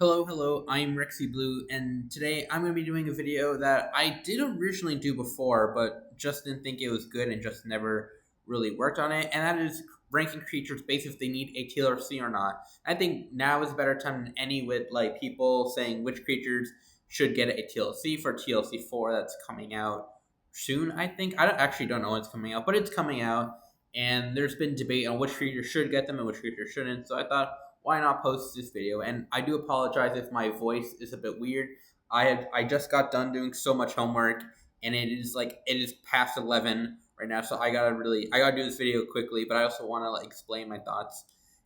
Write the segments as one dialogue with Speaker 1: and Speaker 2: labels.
Speaker 1: Hello, I'm Rexy Blue, and today I'm going to be doing a video that I did originally do before, but just didn't think it was good and just never really worked on it, and that is ranking creatures based if they need a TLC or not. I think now is a better time than any with like people saying which creatures should get a TLC for TLC 4 that's coming out soon, I think. Actually don't know when it's coming out, but it's coming out, and there's been debate on which creatures should get them and which creatures shouldn't, so I thought why not post this video? And I do apologize if my voice is a bit weird. I just got done doing so much homework, and it is past 11 right now, so I gotta do this video quickly. But I also want to like explain my thoughts.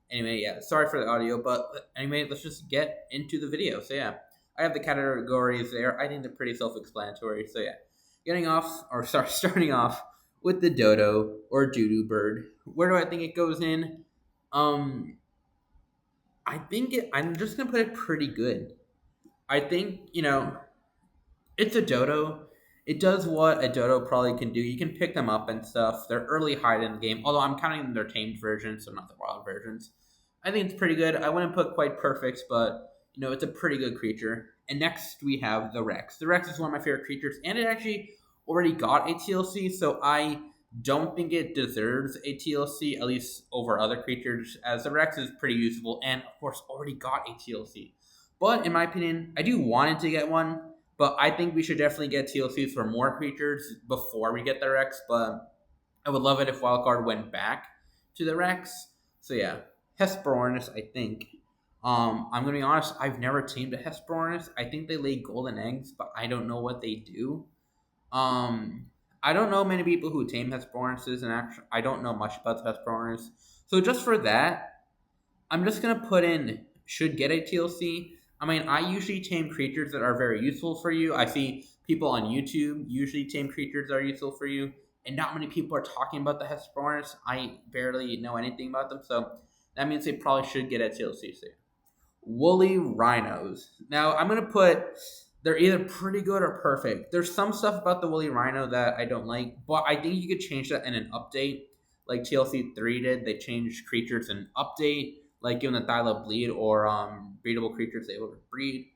Speaker 1: Anyway, yeah, sorry for the audio, but anyway, let's just get into the video. So yeah, I have the categories there. I think they're pretty self-explanatory. So yeah, starting off with the dodo or doo-doo bird. Where do I think it goes in? Um, I'm just gonna put it pretty good. I think it's a dodo. It does what a dodo probably can do. You can pick them up and stuff. They're early hide in the game. Although I'm counting their tamed versions, so not the wild versions. I think it's pretty good. I wouldn't put quite perfect, but it's a pretty good creature. And next we have the Rex. The Rex is one of my favorite creatures, and it actually already got a TLC, so I don't think it deserves a TLC, at least over other creatures, as the Rex is pretty usable and, of course, already got a TLC. But in my opinion, I do want it to get one, but I think we should definitely get TLCs for more creatures before we get the Rex. But I would love it if Wildcard went back to the Rex. So yeah, Hesperornis, I think. I'm gonna be honest, I've never tamed a Hesperornis. I think they lay golden eggs, but I don't know what they do. Um, I don't know many people who tame Hesperornis, and actually, I don't know much about the Hesperornis. So just for that, I'm just gonna put in should get a TLC. I mean, I usually tame creatures that are very useful for you. I see people on YouTube usually tame creatures that are useful for you, and not many people are talking about the Hesperornis. I barely know anything about them, so that means they probably should get a TLC soon. Woolly rhinos. Now I'm gonna put they're either pretty good or perfect. There's some stuff about the woolly rhino that I don't like, but I think you could change that in an update, like TLC 3 did. They changed creatures in an update, like giving the Thyla bleed or breedable creatures able to breed.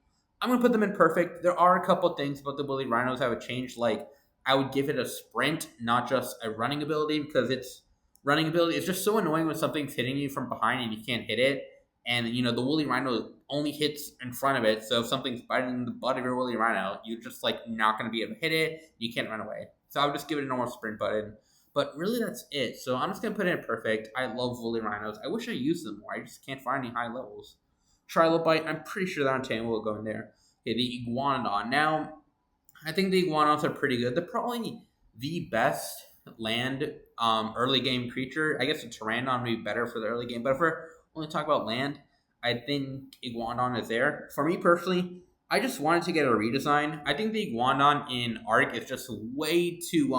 Speaker 1: I'm gonna put them in perfect. There are a couple things about the woolly rhinos I would change, like I would give it a sprint, not just a running ability, because its running ability is just so annoying when something's hitting you from behind and you can't hit it, and the woolly rhino only hits in front of it. So if something's biting the butt of your woolly rhino, you're just like not going to be able to hit it. You can't run away. So I would just give it a normal sprint button. But really, that's it. So I'm just going to put it in perfect. I love woolly rhinos. I wish I used them more. I just can't find any high levels. Trilobite, I'm pretty sure that Untamed will go in there. Okay, the Iguanodon. Now, I think the Iguanodons are pretty good. They're probably the best land early game creature. I guess the Pteranodon would be better for the early game. But if we're only talk about land, I think Iguanodon is there. For me personally, I just wanted to get a redesign. I think the Iguanodon in Arc is just way too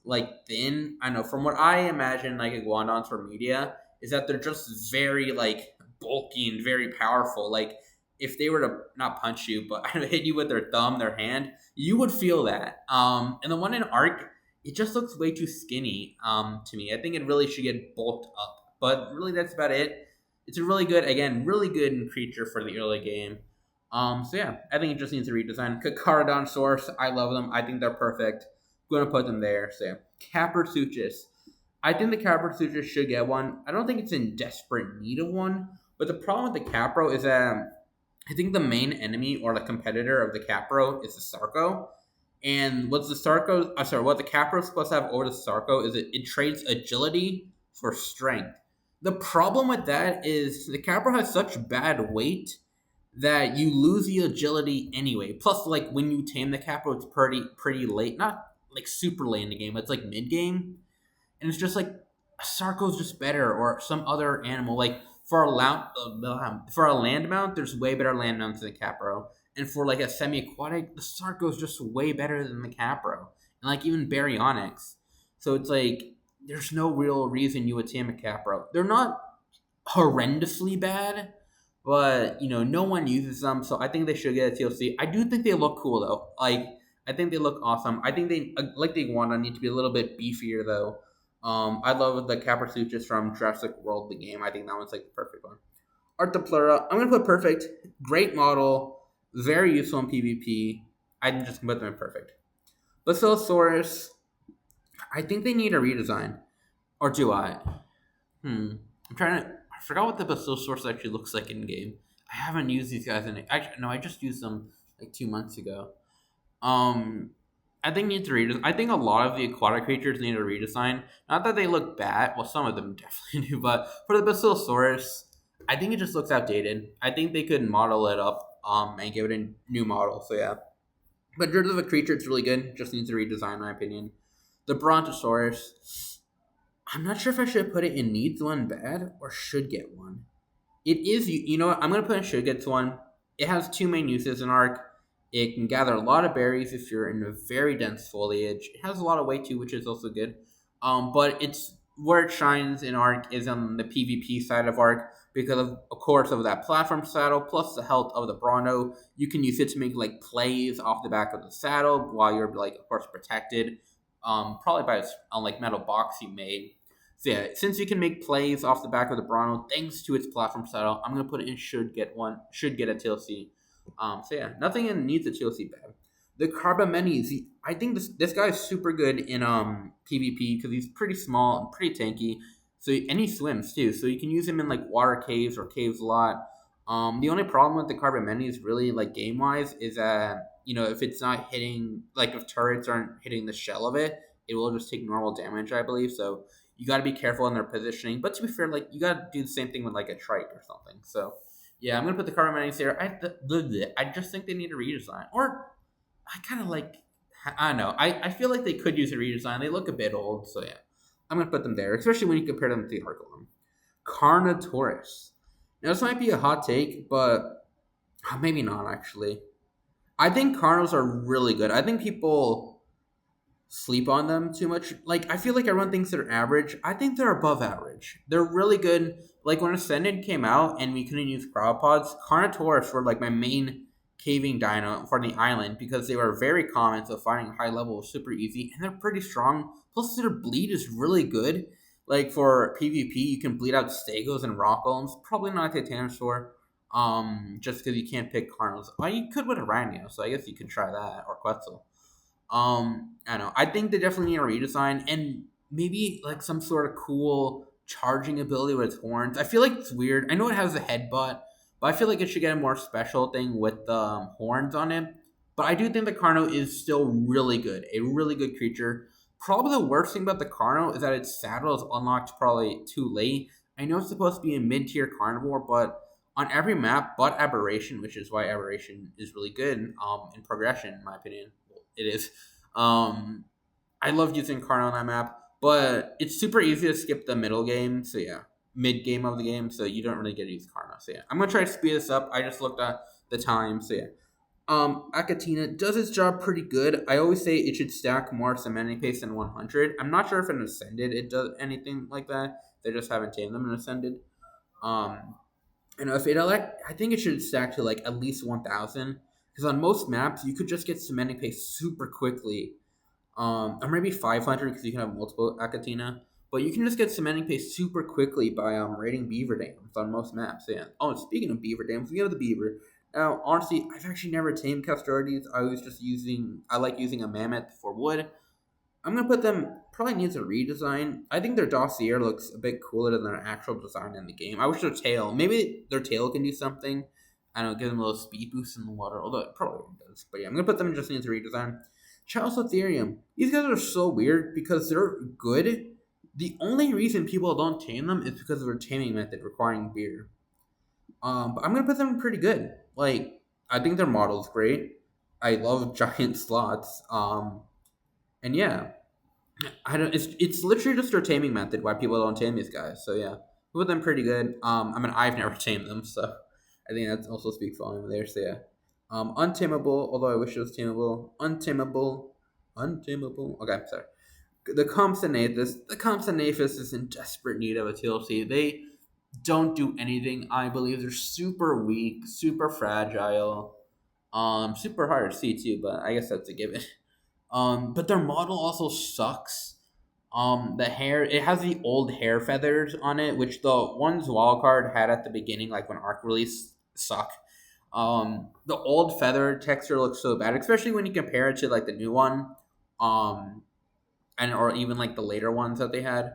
Speaker 1: like thin. I know from what I imagine like Iguanodons for media is that they're just very like bulky and very powerful. Like if they were to not punch you, but hit you with their thumb, their hand, you would feel that. And the one in Arc, it just looks way too skinny to me. I think it really should get bulked up. But really, that's about it. It's a really good, again, really good creature for the early game. So yeah, I think it just needs a redesign. Kakaradon Source, I love them. I think they're perfect. I'm gonna put them there. So yeah. Caprisuchus. I think the Caprisuchus should get one. I don't think it's in desperate need of one. But the problem with the Capro is that I think the main enemy or the competitor of the Capro is the Sarco. And what's the Sarco? What the Capro is supposed to have over the Sarco is it trades agility for strength. The problem with that is the Capra has such bad weight that you lose the agility anyway. Plus, like when you tame the Capra, it's pretty late, not like super late in the game. It's like mid game, and it's just like Sarko's just better or some other animal. Like for a land mount, there's way better land mounts than the Capro, and for like a semi aquatic, the Sarko's just way better than the Capro, and like even Baryonyx. So it's like there's no real reason you would tame a Capro. They're not horrendously bad, but no one uses them, so I think they should get a TLC. I do think they look cool though. Like I think they look awesome. I think they like the Iguana need to be a little bit beefier though. I love the Caprisuchus from Jurassic World, the game. I think that one's like the perfect one. Art Plura, I'm gonna put perfect. Great model, very useful in PvP. I'm just gonna put them in perfect. Basilosaurus, I think they need a redesign. Or do I? I'm trying to. I forgot what the Basilosaurus actually looks like in game. I haven't used these guys in. Actually, no, I just used them like 2 months ago. Um, I think needs a redesign. I think a lot of the aquatic creatures need a redesign. Not that they look bad. Well, some of them definitely do, but for the Basilosaurus, I think it just looks outdated. I think they could model it up and give it a new model. So yeah, but in terms of a creature, it's really good. Just needs a redesign, in my opinion. The Brontosaurus. I'm not sure if I should put it in needs one bad or should get one. It is, you know what? I'm going to put in should get one. It has two main uses in Arc. It can gather a lot of berries if you're in a very dense foliage. It has a lot of weight too, which is also good. But it's where it shines in Arc is on the PvP side of Arc because of course of that platform saddle plus the health of the Bronto. You can use it to make like plays off the back of the saddle while you're like of course protected. Probably by on like metal box you made. So yeah, since you can make plays off the back of the Bronto, thanks to its platform saddle, I'm gonna put it in should get a TLC. So yeah, nothing in needs a TLC bad. The Carbomenes, I think this guy is super good in PvP because he's pretty small and pretty tanky. So and he swims too, so you can use him in like water caves or caves a lot. The only problem with the Carbomenes really like game wise is that if it's not hitting like if turrets aren't hitting the shell of it, it will just take normal damage, I believe. So you got to be careful in their positioning. But to be fair, like you got to do the same thing with like a trike or something. So yeah, I'm gonna put the Carbomenes here. I just think they need a redesign, or I kind of like. I don't know. I feel like they could use a redesign. They look a bit old, so yeah, I'm gonna put them there, especially when you compare them to the Arcolum. Carnotaurus. Now this might be a hot take, but maybe not actually. I think Carnos are really good. I think people sleep on them too much. Like I feel like everyone thinks they're average. I think they're above average. They're really good. Like when Ascended came out and we couldn't use cryopods, Carnotaurus were like my main caving dino for the island because they were very common, so finding high level was super easy and they're pretty strong. Plus their bleed is really good. Like for PvP, you can bleed out Stegos and Rock Golems. Probably not Titanosaur. Just because you can't pick Carnos. Well, you could with Arachnia, so I guess you could try that or Quetzal. I don't know. I think they definitely need a redesign and maybe like some sort of cool charging ability with its horns. I feel like it's weird. I know it has a headbutt, but I feel like it should get a more special thing with the horns on it. But I do think the Carno is still really good, a really good creature. Probably the worst thing about the Carno is that its saddle is unlocked probably too late. I know it's supposed to be a mid tier carnivore, but on every map but Aberration, which is why Aberration is really good in progression, in my opinion. It is. Um, I love using Karna on that map, but it's super easy to skip the middle game. So yeah, mid game of the game, so you don't really get to use Karna. So yeah, I'm gonna try to speed this up. I just looked at the time. So yeah, Akatina does its job pretty good. I always say it should stack more cementing paste than 100. I'm not sure if in Ascended it does anything like that. They just haven't tamed them in Ascended. Um, and if it elect, I think it should stack to like at least 1,000 because on most maps you could just get cementing paste super quickly. Or maybe 500 because you can have multiple Akatina, but you can just get cementing paste super quickly by raiding beaver dams on most maps. Yeah. Oh, speaking of beaver dams, we have the beaver. Now, honestly, I've actually never tamed Castorides. I like using a mammoth for wood. I'm gonna put them. Probably needs a redesign. I think their dossier looks a bit cooler than their actual design in the game. I wish their tail, maybe their tail can do something. I don't know, give them a little speed boost in the water, although it probably does. But yeah, I'm gonna put them in just needs a redesign. Charles Ethereum. These guys are so weird because they're good. The only reason people don't tame them is because of their taming method requiring beer. But I'm gonna put them pretty good. Like I think their model's great. I love giant slots. And yeah, I don't. It's literally just their taming method why people don't tame these guys. So yeah, with them pretty good. I mean I've never tamed them, so I think that also speaks volume there. So yeah, untamable. Although I wish it was tameable. Untamable. Okay, sorry. The Compsognathus is in desperate need of a TLC. They don't do anything. I believe they're super weak, super fragile, super hard to see too. But I guess that's a given. But their model also sucks. The hair, it has the old hair feathers on it, which the ones Wildcard had at the beginning, like when Arc released, suck. The old feather texture looks so bad, especially when you compare it to like the new one, um, and or even like the later ones that they had.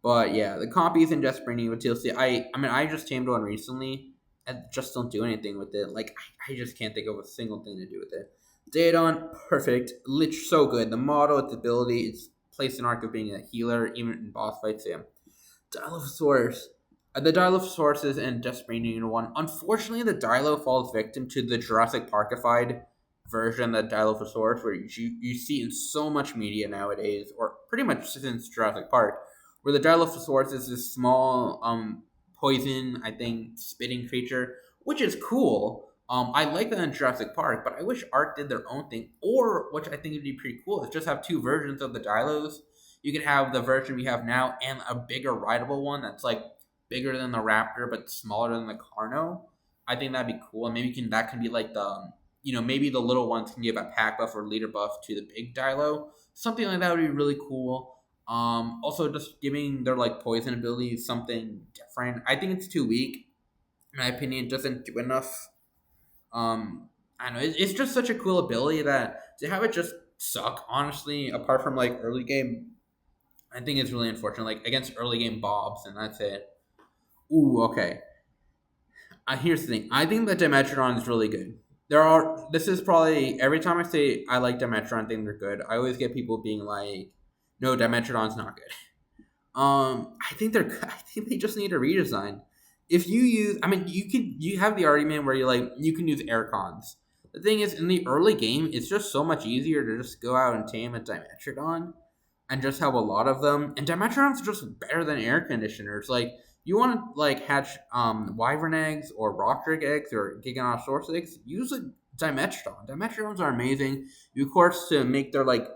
Speaker 1: But yeah, the copies and just bringing with TLC. I mean, I just tamed one recently and just don't do anything with it. Like I just can't think of a single thing to do with it. Daedon, perfect, lich, so good. The model, its ability, its place in arc of being a healer, even in boss fights. Yeah, Dilophosaurus. The Dilophosaurus and Desperate one. Unfortunately, the Dilo falls victim to the Jurassic Parkified version of the Dilophosaurus, where you see in so much media nowadays, or pretty much since Jurassic Park, where the Dilophosaurus is this small, poison, I think, spitting creature, which is cool. I like that in Jurassic Park, but I wish Ark did their own thing, or which I think would be pretty cool, is just have two versions of the Dilos. You can have the version we have now and a bigger rideable one that's like bigger than the Raptor but smaller than the Carno. I think that'd be cool. And maybe that can be like the maybe the little ones can give a pack buff or leader buff to the big Dilo. Something like that would be really cool. Also just giving their like poison ability something different. I think it's too weak. In my opinion, it doesn't do enough. I don't know it's just such a cool ability that to have it just suck, honestly, apart from like early game, I think it's really unfortunate. Like against early game Bobs, and that's it. Ooh, okay. Here's the thing. I think that Dimetrodon is really good. There are. This is probably every time I say I like Dimetrodon, I think they're good. I always get people being like, "No, Dimetrodon's not good." I think they're. I think they just need a redesign. If you use, I mean, you have the argument where you can use air cons. The thing is, in the early game, it's just so much easier to just go out and tame a Dimetrodon and just have a lot of them. And Dimetrodons are just better than air conditioners. Like you want to like hatch wyvern eggs or rockdrake eggs or giganotosaurus eggs, use a Dimetrodon. Dimetrodons are amazing. You of course to make their like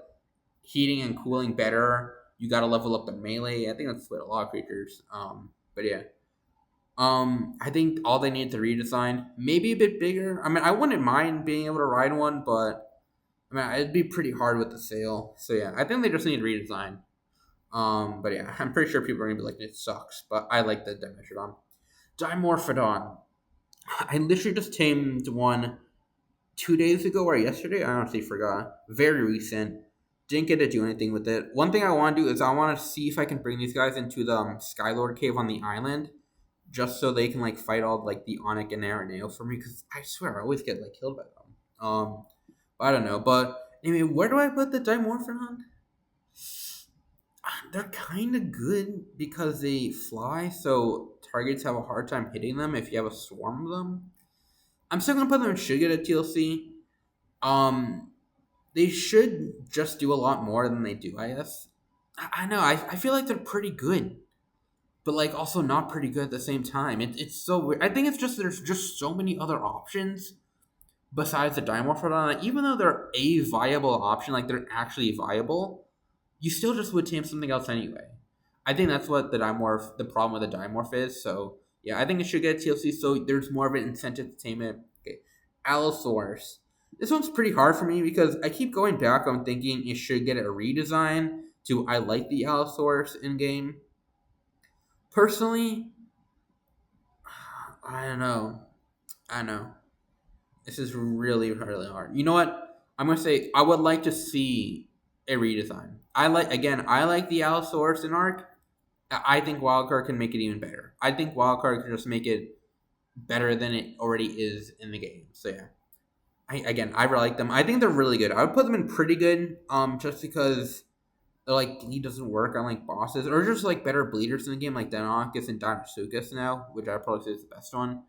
Speaker 1: heating and cooling better, you got to level up the melee. I think that's with a lot of creatures. But yeah. I think all they need to redesign, maybe a bit bigger. I mean, I wouldn't mind being able to ride one, but I mean, it'd be pretty hard with the sale. So yeah, I think they just need redesign. But yeah, I'm pretty sure people are gonna be like, it sucks. But I like the Dimetrodon. Dimorphodon. I literally just tamed one 2 days ago or yesterday. I honestly forgot. Very recent. Didn't get to do anything with it. One thing I want to do is I want to see if I can bring these guys into the Skylord cave on the island, just so they can like fight all like the Onyx and Araneo for me. Because I swear I always get like killed by them. I don't know. But anyway, where do I put the Dimorphodon? They're kind of good because they fly, so targets have a hard time hitting them if you have a swarm of them. I'm still gonna put them in should get a TLC. Um, they should just do a lot more than they do. I guess. I know. I feel like they're pretty good, but like also not pretty good at the same time. It's so weird. I think it's just there's just so many other options besides the Dimorphodon. Even though they're a viable option, like they're actually viable, you still just would tame something else anyway. I think that's what the problem with the dimorph is. So yeah, I think it should get TLC. So there's more of an incentive to tame it. Okay, Allosaurus. This one's pretty hard for me because I keep going back on thinking it should get a redesign to I like the Allosaurus in game. Personally, I don't know. I don't know. This is really, really hard. You know what? I'm gonna say I would like to see a redesign. I like the Allosaurus in Arc. I think Wildcard can make it even better. I think Wildcard can just make it better than it already is in the game. So yeah, I really like them. I think they're really good. I would put them in pretty good. Just because they're like bleed doesn't work on like bosses or just like better bleeders in the game like Denokis and Dinosuchus now, which I probably say is the best one.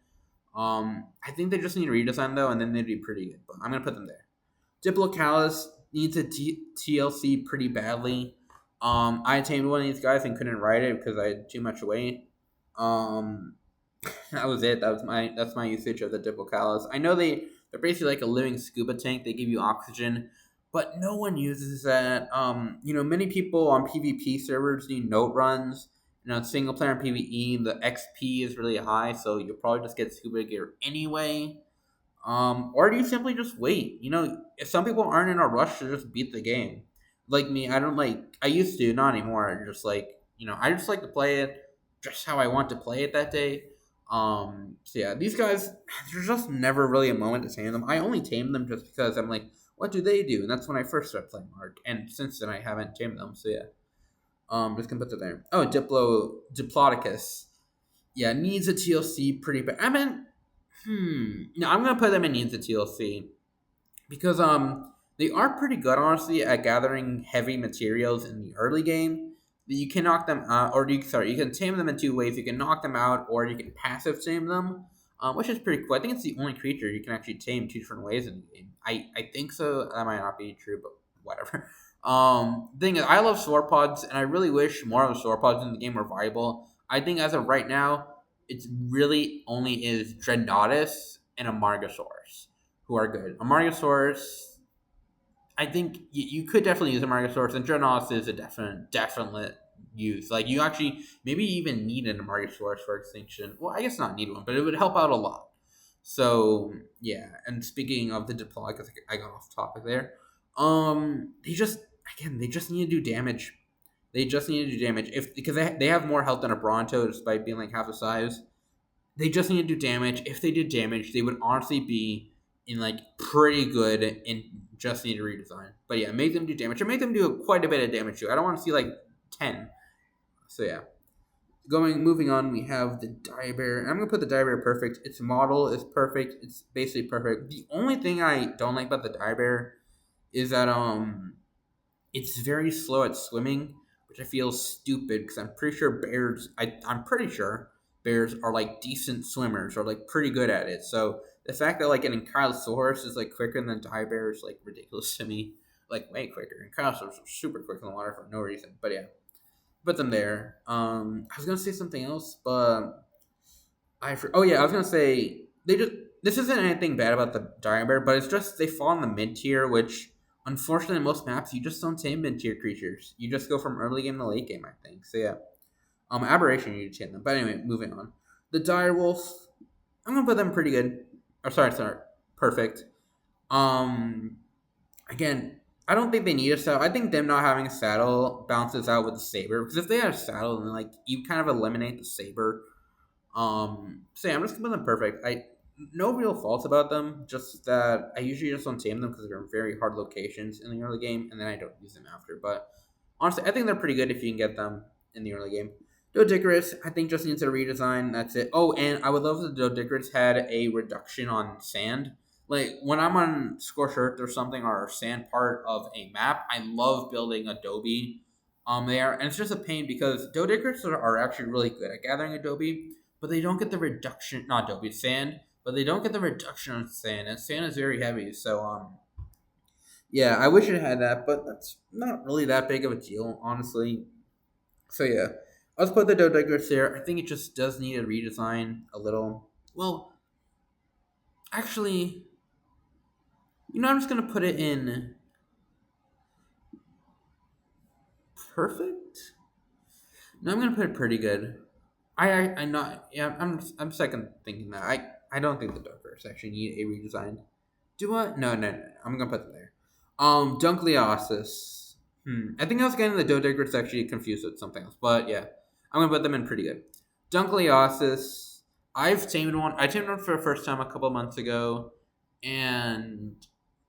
Speaker 1: I think they just need a redesign though, and then they'd be pretty good. But I'm gonna put them there. Diplocalus needs a TLC pretty badly. I tamed one of these guys and couldn't ride it because I had too much weight. Um, that was it. That's my usage of the Diplocalus. I know they're basically like a living scuba tank. They give you oxygen, but no one uses that. Many people on PvP servers do note runs. Single player and PvE, the XP is really high, so you'll probably just get scuba gear anyway. Or do you simply just wait? If some people aren't in a rush to just beat the game, Like me, I don't like. I used to, not anymore. Just like I just like to play it just how I want to play it that day. So yeah, these guys, there's just never really a moment to tame them. I only tame them just because I'm like, what do they do? And that's when I first started playing Mark. And since then, I haven't tamed them. So yeah, just gonna put that there. Oh, Diplodocus. Yeah, needs a TLC pretty bad. I mean, no, I'm gonna put them in needs a TLC because they are pretty good honestly at gathering heavy materials in the early game. You can knock them out, or you can tame them in two ways. You can knock them out, or you can passive tame them, which is pretty cool. I think it's the only creature you can actually tame two different ways in the game. I think so. That might not be true, but whatever. Thing is, I love sauropods, and I really wish more of the sauropods in the game were viable. I think as of right now, it's really only is Dreadnoughtus and Amargasaurus who are good. Amargasaurus, I think you could definitely use Amargasaurus, and Dreadnoughtus is a definite use. Like you actually maybe even need an Amargasaurus for extinction. Well, I guess not need one, but it would help out a lot. So yeah, and speaking of the Diplodocus, I got off topic there. They just need to do damage. They just need to do damage if because they have more health than a Bronto despite being like half the size. They just need to do damage. If they did damage, they would honestly be in like pretty good and just need a redesign. But yeah, make them do damage or make them do quite a bit of damage too. I don't want to see like 10. So yeah. Moving on, we have the Diabear. I'm gonna put the Diabear perfect. Its model is perfect. It's basically perfect. The only thing I don't like about the Diabear is that it's very slow at swimming, which I feel stupid because I'm pretty sure I'm pretty sure bears are like decent swimmers or like pretty good at it. So the fact that like an Ankylosaurus is like quicker than Dire Bear is like ridiculous to me. Like way quicker. Ankylosaurus are super quick in the water for no reason. But yeah, put them there. I was gonna say something else, but oh yeah, I was gonna say they just this isn't anything bad about the Dire Bear, but it's just they fall in the mid tier, which unfortunately in most maps you just don't tame mid tier creatures. You just go from early game to late game, I think. So yeah. Aberration you tame them. But anyway, moving on. The Dire Wolf, I'm gonna put them pretty good. Or sorry, perfect. Um Again, I don't think they need a saddle. I think them not having a saddle balances out with the saber. Because if they had a saddle, then like you kind of eliminate the saber. So yeah, I'm just gonna put them perfect. I no real faults about them, just that I usually just don't tame them because they're in very hard locations in the early game, and then I don't use them after. But honestly, I think they're pretty good if you can get them in the early game. Doedicurus, I think just needs a redesign. That's it. Oh, and I would love if the Doedicurus had a reduction on sand. Like when I'm on Scorched Earth or something, or sand part of a map, I love building adobe there, and it's just a pain because Doedicurus are actually really good at gathering adobe, but they don't get the reduction. Not adobe, sand, but they don't get the reduction on sand, and sand is very heavy. So yeah, I wish it had that, but that's not really that big of a deal, honestly. So yeah, let's put the Doedicurus there. I think it just does need a redesign a little. Well, actually, I'm just gonna put it in perfect. No, I'm gonna put it pretty good. I not yeah. I'm second thinking that I don't think the Doedicurus actually need a redesign. Do I? No. I'm gonna put it there. Dunkleosis. I think I was getting the Doedicurus actually confused with something else, but yeah, I'm gonna put them in pretty good. Dunkleosis. I've tamed one. I tamed one for the first time a couple months ago, and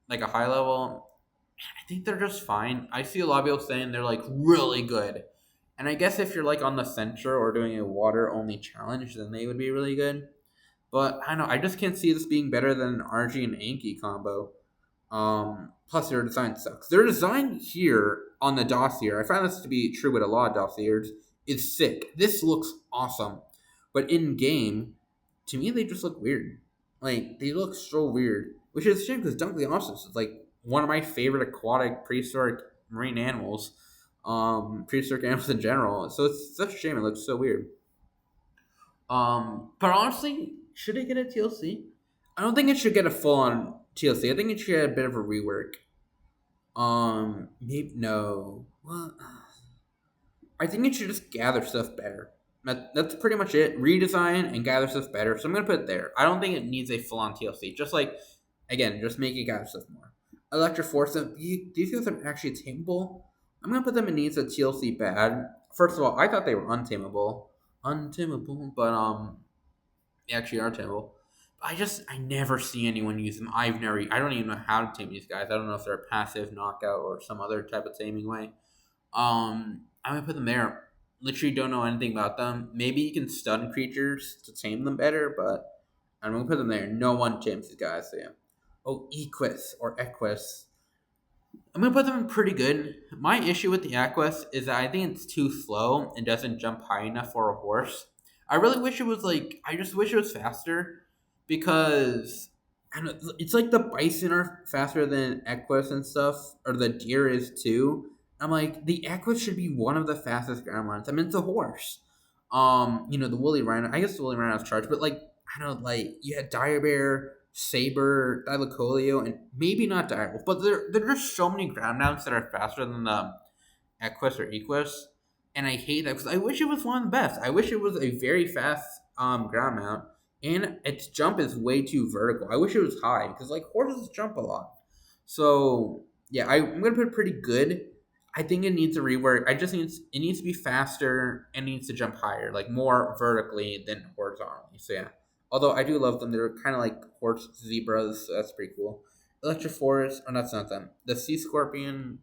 Speaker 1: like a high level. I think they're just fine. I see a lot of people saying they're like really good, and I guess if you're like on the center or doing a water only challenge, then they would be really good. But I don't know. I just can't see this being better than an RG and Anki combo. Plus their design sucks. Their design here on the dossier, I find this to be true with a lot of dossiers, is sick. This looks awesome. But in game, to me they just look weird. Like they look so weird. Which is a shame because Dunkleosteus is like one of my favorite aquatic prehistoric marine animals. Prehistoric animals in general. So it's such a shame it looks so weird. But honestly, should it get a TLC? I don't think it should get a full on TLC. I think it should get a bit of a rework. Maybe no. Well, I think it should just gather stuff better. That's pretty much it. Redesign and gather stuff better. So I'm gonna put it there. I don't think it needs a full on TLC. Just like again, just make it gather stuff more. Electroforce, these guys are actually tameable. I'm gonna put them in needs of TLC bad. First of all, I thought they were untameable, but they actually are tameable. I never see anyone use them. I don't even know how to tame these guys. I don't know if they're a passive knockout or some other type of taming way. I'm gonna put them there. Literally don't know anything about them. Maybe you can stun creatures to tame them better, but I'm gonna put them there. No one tames these guys, so yeah. Oh, Equus or Equus. I'm gonna put them pretty good. My issue with the Aquas is that I think it's too slow and doesn't jump high enough for a horse. I really wish it was like I just wish it was faster because I don't know, it's like the bison are faster than Equus and stuff, or the deer is too. I'm like the Equus should be one of the fastest ground lines. I mean it's a horse. The woolly rhino. I guess the woolly rhino's charged, but like I don't know, like you had dire bear, Saber, Dilacolio, and maybe not Direwolf, but there are just so many ground mounts that are faster than the Equus or Equus, and I hate that because I wish it was one of the best. I wish it was a very fast ground mount, and its jump is way too vertical. I wish it was high because like horses jump a lot. So yeah, I'm gonna put it pretty good. I think it needs a rework. It needs to be faster and needs to jump higher, like more vertically than horizontally. So yeah. Although I do love them, they're kind of like horse zebras, so that's pretty cool. Electroforest, oh, that's not them. The Sea Scorpion,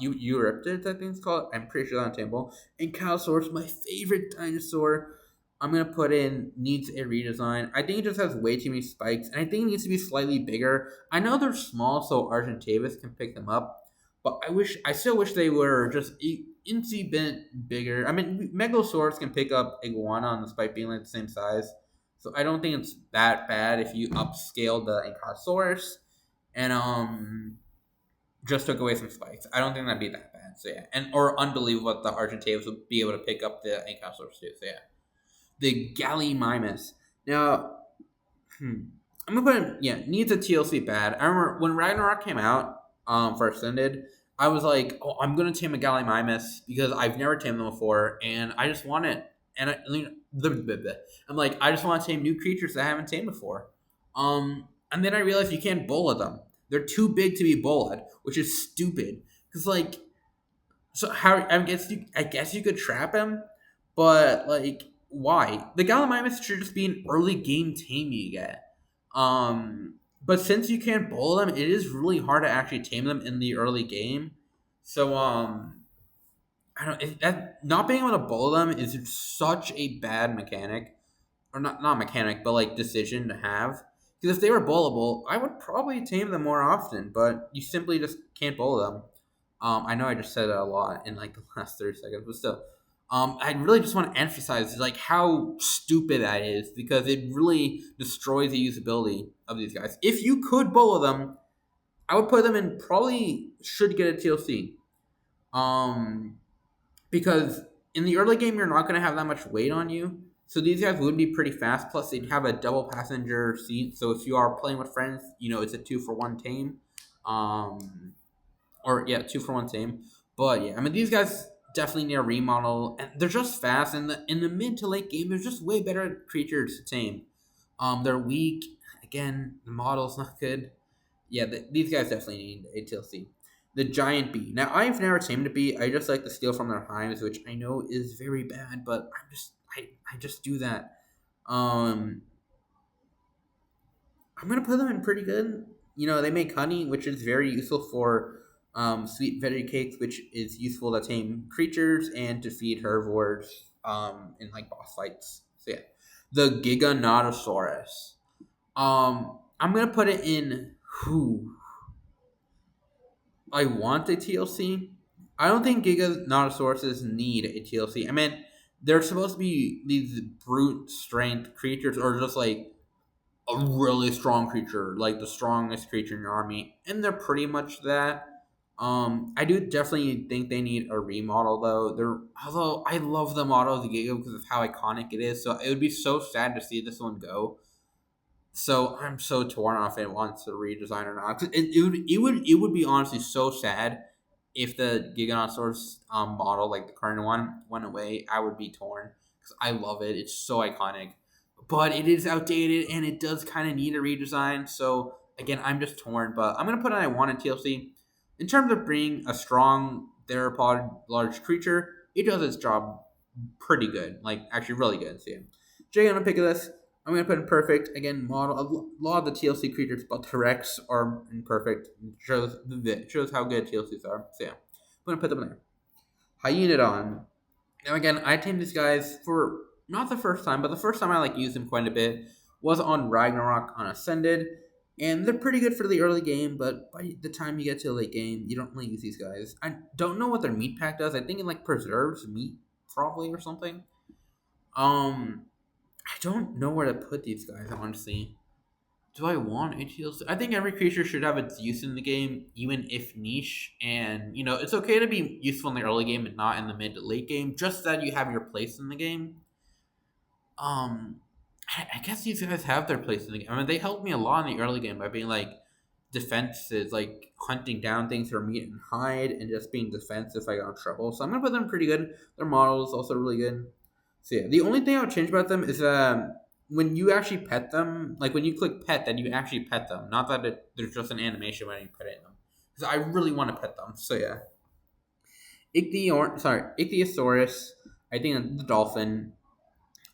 Speaker 1: Euryptids, I think it's called. I'm pretty sure that's untamable. And Cowsaurus, my favorite dinosaur. I'm gonna put in needs a redesign. I think it just has way too many spikes, and I think it needs to be slightly bigger. I know they're small, so Argentavis can pick them up, but I still wish they were just incy bit bigger. I mean, Megalosaurus can pick up Iguana on the spike being like the same size, so I don't think it's that bad if you upscale the Ankylosaurus and just took away some spikes. I don't think that'd be that bad. So yeah, and or unbelievable that the Argentavis would be able to pick up the Ankylosaurus too. So yeah, the Gallimimus. Now, I'm gonna put in, yeah, needs a TLC bad. I remember when Ragnarok came out, for Ascended, I was like, oh, I'm gonna tame a Gallimimus because I've never tamed them before, and I just want it. And I'm like, I just want to tame new creatures that I haven't tamed before. And then I realized you can't bullet them. They're too big to be bullet, which is stupid. Cause like, so how I guess you could trap him, but like why? The Gallimimus should just be an early game tame you get. But since you can't bowl them, it is really hard to actually tame them in the early game. So I don't that not being able to bowl them is such a bad mechanic, or not mechanic, but like decision to have. Because if they were bowlable, I would probably tame them more often. But you simply just can't bowl them. I know I just said that a lot in like the last 30 seconds, but still, I really just want to emphasize like how stupid that is because it really destroys the usability of these guys. If you could bowl them, I would put them in. Probably should get a TLC. Um, because in the early game, you're not going to have that much weight on you. So these guys would be pretty fast. Plus, they'd have a double passenger seat. So if you are playing with friends, it's a 2-for-1 tame. Or yeah, 2-for-1 tame. But yeah, I mean these guys definitely need a remodel, and they're just fast. And in the mid to late game, they're just way better creatures to tame. They're weak. Again, the model's not good. Yeah, these guys definitely need a TLC. The giant bee. Now I've never tamed a bee. I just like to steal from their hives, which I know is very bad, but I just do that. Um, I'm gonna put them in pretty good. They make honey, which is very useful for sweet veggie cakes, which is useful to tame creatures and to feed herbivores in like boss fights. So yeah, the Giganotosaurus. I'm gonna put it in. Who I want a TLC. I don't think Giganotosauruses need a TLC. I mean, they're supposed to be these brute strength creatures, or just like a really strong creature, like the strongest creature in your army, and they're pretty much that. I do definitely think they need a remodel though. Although I love the model of the Giga because of how iconic it is, so it would be so sad to see this one go. So I'm so torn off if it wants to redesign or not. 'Cause it would be honestly so sad if the Giganosaurus model, like the current one, went away. I would be torn because I love it. It's so iconic, but it is outdated and it does kind of need a redesign. So again, I'm just torn, but I'm gonna put an I want in TLC. In terms of being a strong theropod large creature, it does its job pretty good, like actually really good. So yeah, Jay, I'm gonna pick this. I'm gonna put in perfect again. Model a lot of the TLC creatures, but the Rex are imperfect. Shows how good TLCs are. So yeah, I'm gonna put them in there. Hyaenodon. Now again, I tamed these guys for not the first time, but the first time I like used them quite a bit was on Ragnarok on Ascended, and they're pretty good for the early game. But by the time you get to the late game, you don't really use these guys. I don't know what their meat pack does. I think it like preserves meat probably or something. I don't know where to put these guys honestly. Do I want a TLC? I think every creature should have its use in the game, even if niche. And it's okay to be useful in the early game and not in the mid to late game. Just that you have your place in the game. Um, I guess these guys have their place in the game. I mean, they helped me a lot in the early game by being like defenses, like hunting down things for meat and hide, and just being defensive if I got in trouble. So I'm gonna put them pretty good. Their model is also really good. So yeah, the only thing I would change about them is when you actually pet them, like when you click pet, that you actually pet them, not that there's just an animation when you pet them. Because I really want to pet them. So yeah, Ichthyosaurus. I think the dolphin.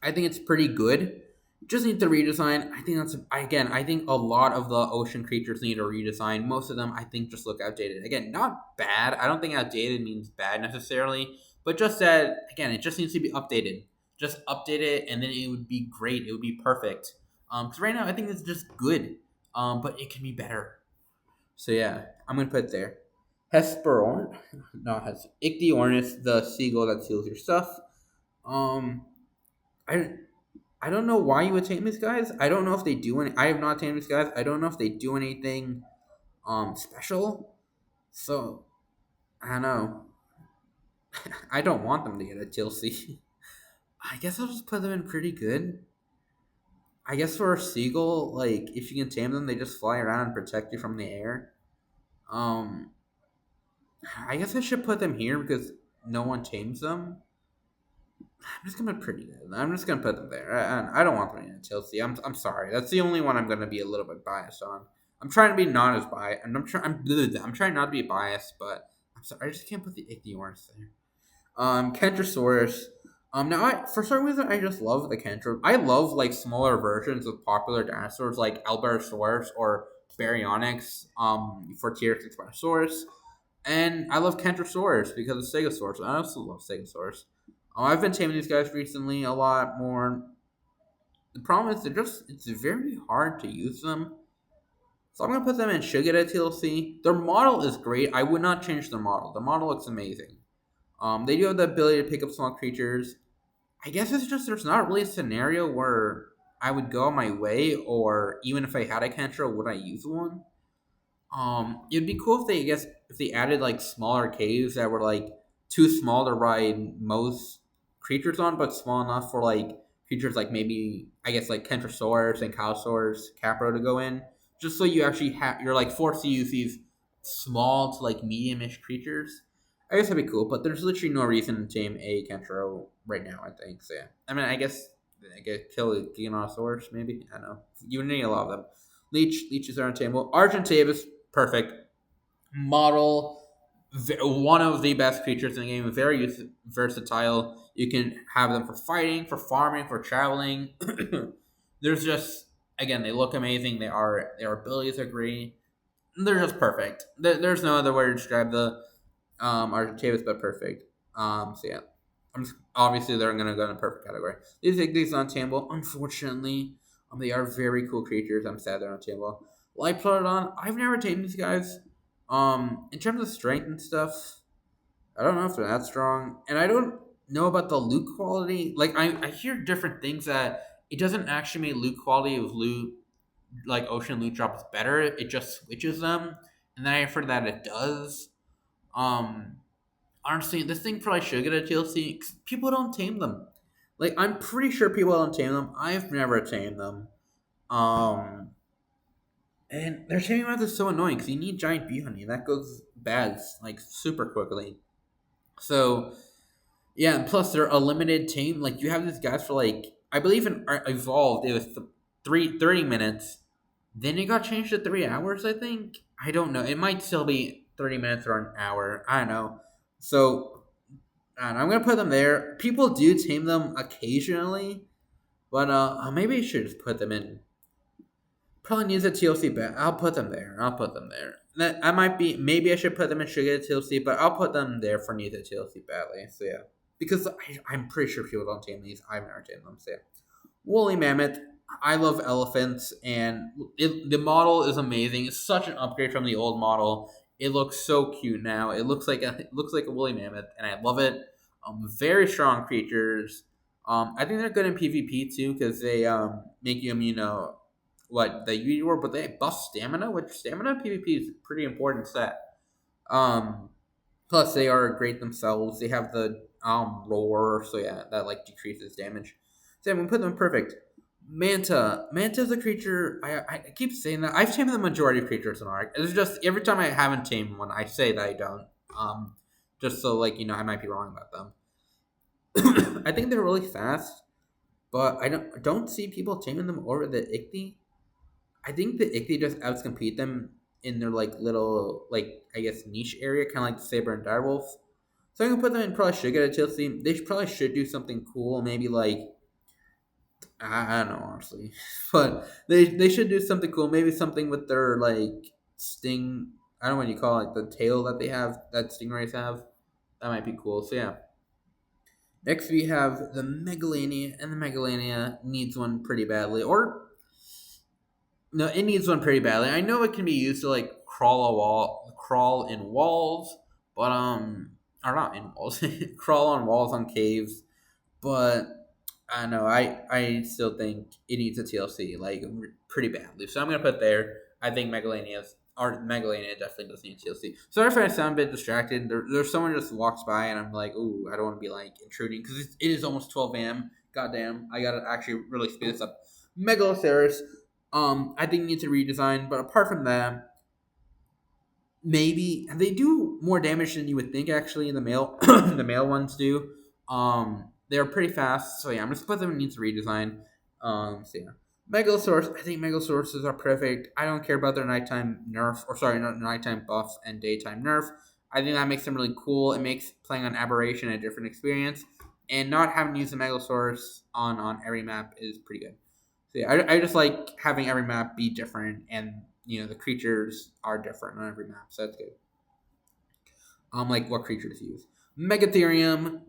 Speaker 1: I think it's pretty good. Just need to redesign. I think that's again. I think a lot of the ocean creatures need a redesign. Most of them, I think, just look outdated. Again, not bad. I don't think outdated means bad necessarily, but just that again, it just needs to be updated. Just update it, and then it would be great. It would be perfect. Because right now I think it's just good. But it can be better. So yeah, I'm gonna put it there. Hesperorn, not Ichthyornis, the seagull that steals your stuff. Um, I I don't know why you would tame these guys. I don't know if they do any. I have not tamed these guys. I don't know if they do anything special. So I don't know. I don't want them to get a TLC. I guess I'll just put them in pretty good. I guess for a seagull, like if you can tame them, they just fly around and protect you from the air. Um, I guess I should put them here because no one tames them. I'm just gonna put pretty good. I'm just gonna put them there. I don't want them in Chelsea. I'm sorry. That's the only one I'm gonna be a little bit biased on. I'm trying to be not as biased. I'm trying not to be biased, but I'm sorry. I just can't put the Ichthyornis there. Kentrosaurus. Now for some reason I just love the Kentro. I love like smaller versions of popular dinosaurs like Albertosaurus or Baryonyx. For tier 6 Spinosaurus. And I love Kentrosaurus because of Stegosaurus. I also love Stegosaurus. I've been taming these guys recently a lot more. The problem is it's very hard to use them. So I'm gonna put them in should get a TLC. Their model is great. I would not change their model. The model looks amazing. They do have the ability to pick up small creatures. I guess it's just there's not really a scenario where I would go my way, or even if I had a Kentro, would I use one? It'd be cool if they added like smaller caves that were like too small to ride most creatures on, but small enough for like creatures like maybe I guess like Kentrosaurus and Calsaurus, Capro to go in, just so you actually have you're like forced to use these small to like medium-ish creatures. I guess that'd be cool, but there's literally no reason to tame a Kentro right now. I think so. Yeah. I mean, I guess kill a Giganosaurus maybe. I don't know. You need a lot of them. Leeches are untamable. Argentavis, perfect model, one of the best creatures in the game. Very versatile. You can have them for fighting, for farming, for traveling. There's just again, they look amazing. Their abilities are great. They're just perfect. There's no other way to describe the Argentavis but perfect. So yeah, obviously they're gonna go in a perfect category. These untamable, unfortunately. They are very cool creatures. I'm sad they're untamable. Lipplodon, I've never tamed these guys. In terms of strength and stuff, I don't know if they're that strong, and I don't know about the loot quality. Like I hear different things that it doesn't actually make loot quality of loot like ocean loot drops better. It just switches them, and then I've heard that it does. Um, Honestly, this thing probably should get a TLC because people don't tame them. Like I'm pretty sure people don't tame them. I've never tamed them. Um, and their taming method is so annoying because you need giant bee honey. That goes bad like super quickly. So yeah, and plus they're a limited tame. Like you have these guys for like I believe in Evolved it was 30 minutes. Then it got changed to 3 hours, I think. I don't know. It might still be 30 minutes or an hour. I don't know. So I'm gonna put them there. People do tame them occasionally, but maybe I should just put them in. Probably needs a TLC bet. I'll put them there. I'll put them there. That I might be. Maybe I should put them in should get a TLC, but I'll put them there for needs a TLC badly. So yeah, because I'm pretty sure people don't tame these. I've never tamed them. So yeah. Woolly mammoth. I love elephants, and the model is amazing. It's such an upgrade from the old model. It looks so cute now. It looks like a woolly mammoth, and I love it. Very strong creatures. I think they're good in PvP too because they make you what the Unity were, but they buff stamina, which stamina in PvP is a pretty important set. Um, Plus they are great themselves. They have the roar, so yeah, that like decreases damage. So yeah, we put them perfect. Manta. Manta is a creature. I keep saying that. I've tamed the majority of creatures in Arc. It's just every time I haven't tamed one, I say that I don't. Just so like I might be wrong about them. I think they're really fast, but I don't see people taming them over the Ichthy. I think the Ichthy just outcompete them in their like little like I guess niche area, kind of like the Saber and Direwolf. So I'm gonna put them in. Probably should get a TLC. They probably should do something cool. Maybe like I don't know honestly, but they should do something cool. Maybe something with their like sting. I don't know what you call it, like the tail that they have that stingrays have. That might be cool. So yeah. Next we have the Megalania, and the Megalania needs one pretty badly, or no, it needs one pretty badly. I know it can be used to like crawl in walls, but or not in walls, crawl on walls on caves. But I don't know. I still think it needs a TLC like pretty badly. So I'm gonna put there. I think Megalania definitely does need a TLC. Sorry if I sound a bit distracted. There's someone just walks by and I'm like, ooh, I don't want to be like intruding because it is almost 12 a.m. Goddamn, I gotta actually really speed this up. Megalosaurus. I think needs a redesign, but apart from that, maybe they do more damage than you would think. Actually, in the male, the male ones do. They're pretty fast, so yeah, I'm just put them in needs a redesign. So yeah, Megalosaurus. I think Megalosauruses are perfect. I don't care about their nighttime nerf, or sorry, not nighttime buff and daytime nerf. I think that makes them really cool. It makes playing on Aberration a different experience, and not having to use the Megalosaurus on every map is pretty good. So yeah, I just like having every map be different, and the creatures are different on every map, so that's good. Like what creatures use. Megatherium,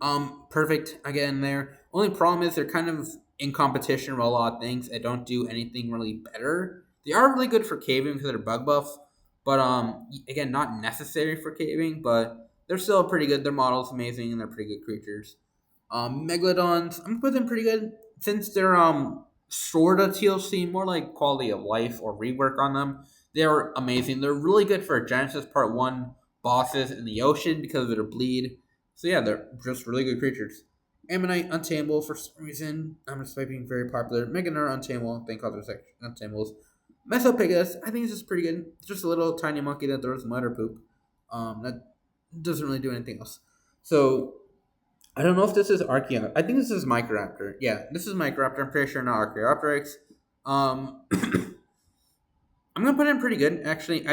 Speaker 1: perfect again there. Only problem is they're kind of in competition with a lot of things and don't do anything really better. They are really good for caving because they're bug buff, but again, not necessary for caving, but they're still pretty good. Their model's amazing and they're pretty good creatures. Megalodons, I'm gonna put them pretty good since they're sort of TLC, more like quality of life or rework on them. They're amazing. They're really good for Genesis Part One bosses in the ocean because of their bleed. So yeah, they're just really good creatures. Ammonite Untamable for some reason. I'm just being very popular. Meganer Untamable. Thank God there's Untambles. Mesopegus, I think it's just pretty good. It's just a little tiny monkey that throws mud or poop. That doesn't really do anything else. So I don't know if this is Archaeopteryx. I think this is Microraptor. Yeah, this is Microraptor. I'm pretty sure not Archaeopteryx. I'm gonna put in pretty good actually.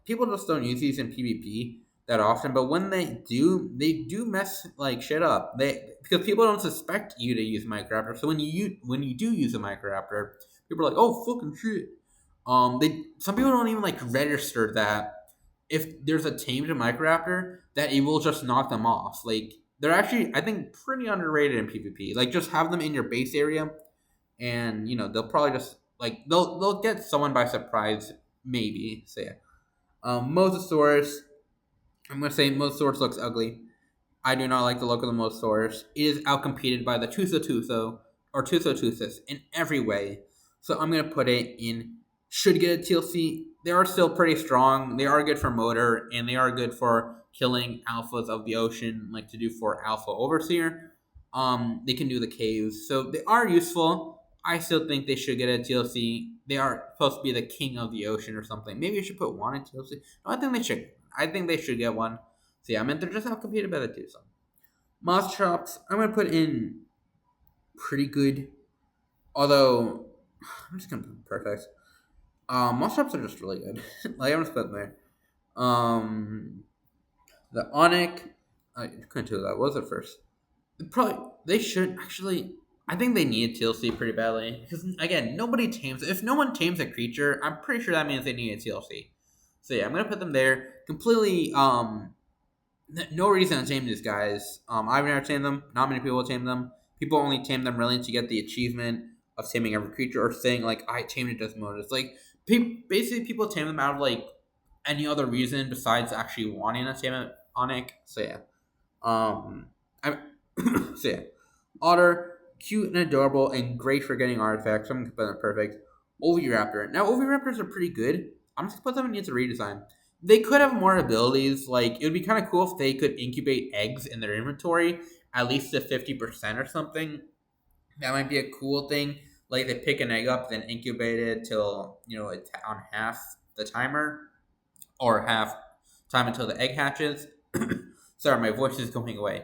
Speaker 1: People just don't use these in PvP that often, but when they do mess like shit up. Because people don't suspect you to use Microraptor. So when you do use a Microraptor, people are like, oh fucking shit. Some people don't even like register that if there's a tamed Microraptor that it will just knock them off. Like they're actually I think pretty underrated in PvP. Like just have them in your base area and they'll probably just like they'll get someone by surprise maybe. So yeah. Mosasaurus. I'm gonna say Mosasaurus looks ugly. I do not like the look of the Mosasaurus. It is outcompeted by the Tusothuso or Tusothusis in every way. So I'm gonna put it in should get a TLC. They are still pretty strong. They are good for motor and they are good for killing alphas of the ocean, like to do for Alpha Overseer. They can do the caves, so they are useful. I still think they should get a TLC. They are supposed to be the king of the ocean or something. Maybe you should put one in TLC. No, I think they should. I think they should get one. So yeah, I meant they're just outcompeted by the two. So Moss Chops, I'm gonna put in pretty good. Although I'm just gonna put perfect. Most shops are just really good. Like I'm just putting there. Um, the Onyx, I couldn't do that. What was it first? Probably they should actually. I think they need TLC pretty badly because again, nobody tames. If no one tames a creature, I'm pretty sure that means they need a TLC. So yeah, I'm gonna put them there. Completely. No reason to tame these guys. I've never tamed them. Not many people tame them. People only tame them really to get the achievement of taming every creature or saying like I tamed it just mode. It's like basically people tame them out of like any other reason besides actually wanting to tame it on it. So yeah. I so yeah, Otter, cute and adorable and great for getting artifacts. I'm gonna put them perfect. Oviraptor. Now Oviraptors are pretty good. I'm just gonna put them in needs a redesign. They could have more abilities. Like it would be kind of cool if they could incubate eggs in their inventory at least to 50% or something. That might be a cool thing. Like they pick an egg up, then incubate it till it's on half the timer or half time until the egg hatches. Sorry, my voice is going away.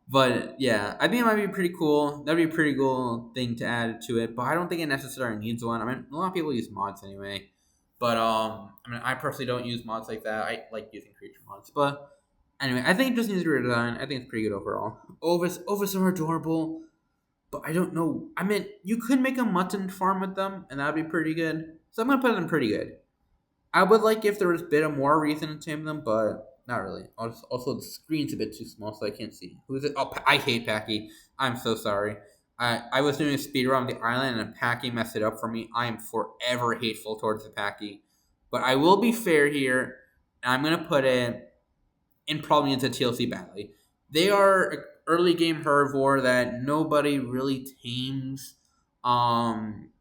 Speaker 1: But yeah, I think it might be pretty cool. That'd be a pretty cool thing to add to it. But I don't think it necessarily needs one. I mean, a lot of people use mods anyway. But I mean, I personally don't use mods like that. I like using creature mods. But anyway, I think it just needs a redesign. I think it's pretty good overall. Ovis are adorable, but I don't know. I mean, you could make a mutton farm with them, and that'd be pretty good. So I'm gonna put them pretty good. I would like if there was a bit of more reason to tame them, but not really. Also, the screen's a bit too small, so I can't see. Who is it? Oh, I hate Packy. I'm so sorry. I was doing a speed run on the island, and Packy messed it up for me. I am forever hateful towards the Packy. But I will be fair here, and I'm going to put it in probably into TLC badly. They are an early game herbivore that nobody really tames,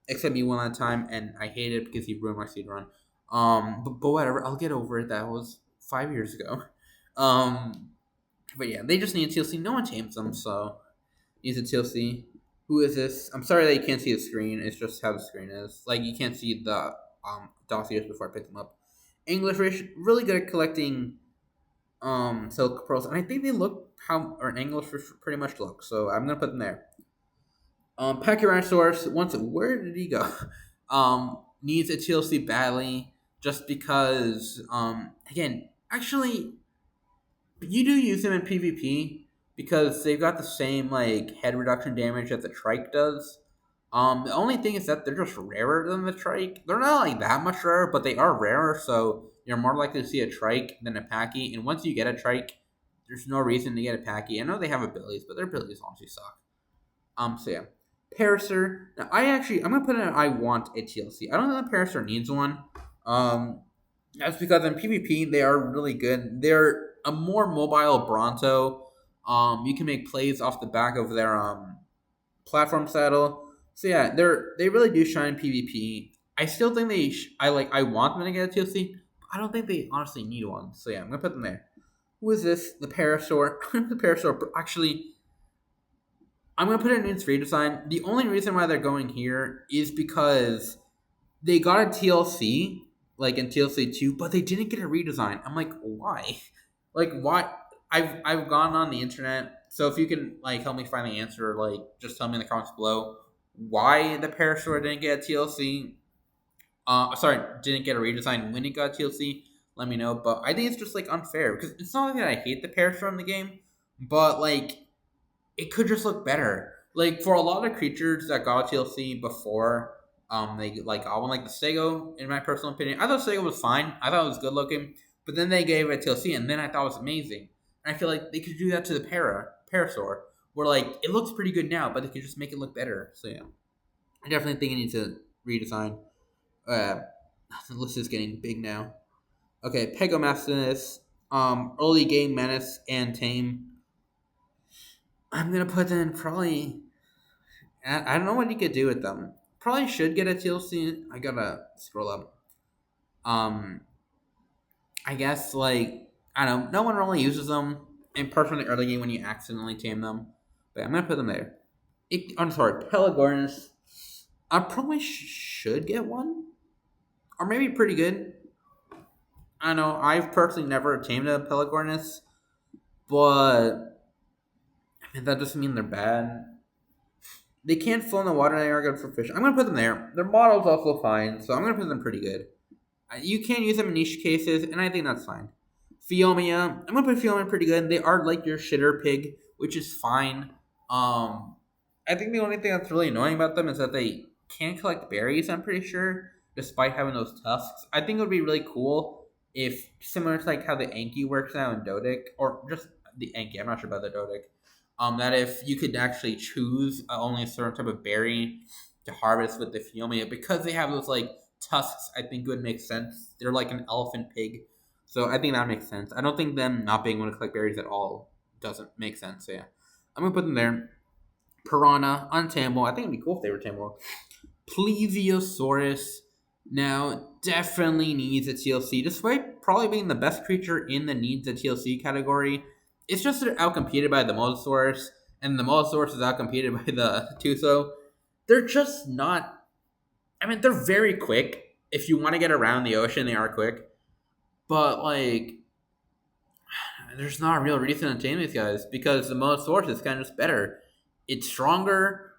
Speaker 1: except me one at a time, and I hate it because he ruined my speed run. But whatever, I'll get over it. That was 5 years ago. Um, but yeah, they just need a TLC. No one tames them, so needs a TLC. Who is this? I'm sorry that you can't see the screen. It's just how the screen is. Like you can't see the dossiers before I pick them up. English really good at collecting silk pearls, and I think they look how or an English pretty much look. So I'm gonna put them there. Pachyrhinosaurus, once where did he go? Needs a TLC badly just because again, actually you do use them in PvP because they've got the same like head reduction damage that the trike does. The only thing is that they're just rarer than the trike. They're not like that much rarer, but they are rarer, so you're more likely to see a trike than a packy. And once you get a trike, there's no reason to get a packy. I know they have abilities, but their abilities honestly suck. So yeah. Parasaur. Now I'm gonna put in I want a TLC. I don't think the Parasaur needs one. Um that's because in PvP they are really good. They're a more mobile Bronto. You can make plays off the back of their platform saddle. So yeah, they really do shine in PvP. I still think I want them to get a TLC. But I don't think they honestly need one. So yeah, I'm gonna put them there. Who is this? The Parasaur. The Parasaur. Actually, I'm gonna put it in its redesign. The only reason why they're going here is because they got a TLC, like in TLC 2, but they didn't get a redesign. I'm like, why? Like, why? I've gone on the internet, so if you can like help me find the answer, like just tell me in the comments below why the Parasaur didn't get a TLC. Sorry, didn't get a redesign when it got TLC. Let me know. But I think it's just like unfair because it's not like that I hate the Parasaur in the game, but like it could just look better. Like for a lot of creatures that got TLC before, they like I want like the Stego. In my personal opinion, I thought Stego was fine. I thought it was good looking, but then they gave it TLC, and then I thought it was amazing. And I feel like they could do that to the Parasaur, where like it looks pretty good now, but they could just make it look better. So yeah, I definitely think it needs a redesign. Uh, the list is getting big now. Okay, Pegomastinus, early game menace and tame. I'm gonna put in probably. I don't know what you could do with them. Probably should get a TLC. I gotta scroll up. Um, I guess like I don't know. No one really uses them in personally early game when you accidentally tame them. But I'm gonna put them there. I'm sorry, Pelagornis. I probably should get one, or maybe pretty good. I don't know. I've personally never tamed a Pelagornis, but I mean, that doesn't mean they're bad. They can't float in the water and they are good for fish. I'm gonna put them there. Their model's also fine, so I'm gonna put them pretty good. You can use them in niche cases, and I think that's fine. Phiomia, I'm gonna put Phiomia pretty good. They are like your shitter pig, which is fine. Um, I think the only thing that's really annoying about them is that they can't collect berries. I'm pretty sure, despite having those tusks. I think it would be really cool if, similar to like how the Anki works now in Dodic, or just the Anki. I'm not sure about the Dodic. That if you could actually choose only a certain type of berry to harvest with the Phiomia, because they have those like tusks, I think would make sense. They're like an elephant pig, so I think that makes sense. I don't think them not being able to collect berries at all doesn't make sense. So yeah, I'm gonna put them there. Piranha, untamable. I think it'd be cool if they were tamable. Plesiosaurus now definitely needs a TLC, despite probably being the best creature in the needs a TLC category. It's just they're outcompeted by the Mosasaurus, and the Mosasaurus is outcompeted by the Tuso. They're just not. I mean, they're very quick. If you want to get around the ocean, they are quick. But like, there's not a real reason to tame these guys because the Mosasaurus is kind of just better. It's stronger.